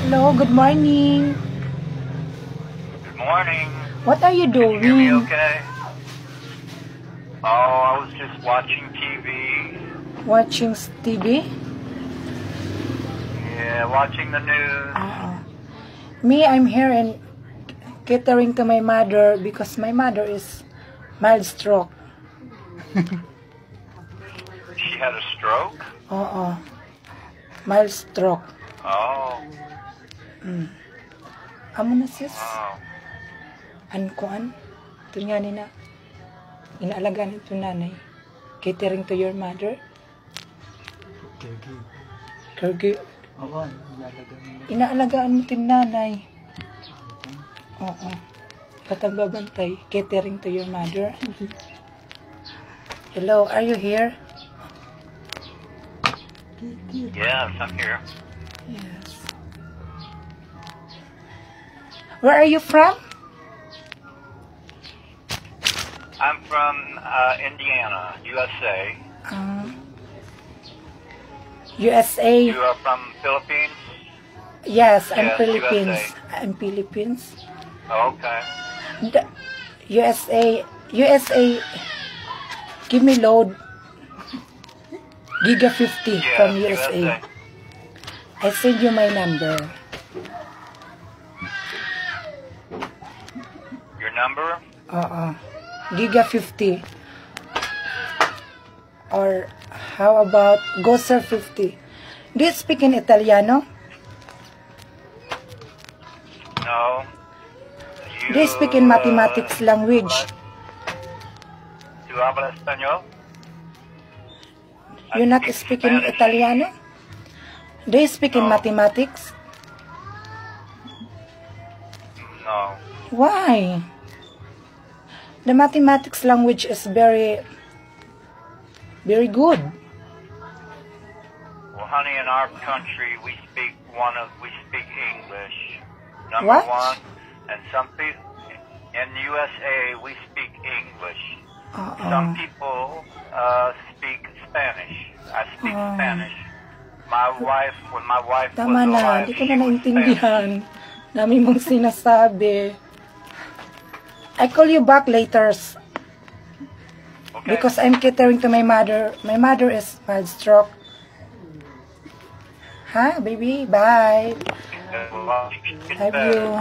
Hello, good morning. Good morning. What are you doing? Can you hear me okay? Oh, I was just watching TV. Watching TV? Yeah, watching the news. Me, I'm here and catering to my mother because my mother is mild stroke. She had a stroke? Mild stroke. Oh. Amo na sis. Oh. Kuan? Ito nga nina. Inaalagaan ito nanay. Catering to your mother. Kergi. Oo, Inaalagaan mo tin nanay. Oo. Patagbabantay. Catering to your mother. Hello, are you here? Yes, I'm here. Yes. Where are you from? I'm from Indiana, USA. USA. You are from Philippines? Yes, I'm Yes, Philippines. USA. I'm Philippines. Oh, okay. USA. Give me load. Giga 50 Yes, from USA. I send you my number. Your number? Giga 50. Or how about Gosser 50? Do you speak in Italiano? No. Do you speak in mathematics language? Tu hablas español? You not speak in Italiano? Do you speak in No. mathematics? No. Why? The mathematics language is very good. Well, honey, in our country, we speak English. Number What? one, and some people in the USA we speak English. Some people speak Spanish. I speak Spanish. When my wife Tama was na, alive, di ko she na was naintindihan. Dami mong sinasabi. I call you back later Spanish. Okay. because I'm catering to my mother. My mother is mild stroke. Baby? Bye. Well, you should get Love better. you.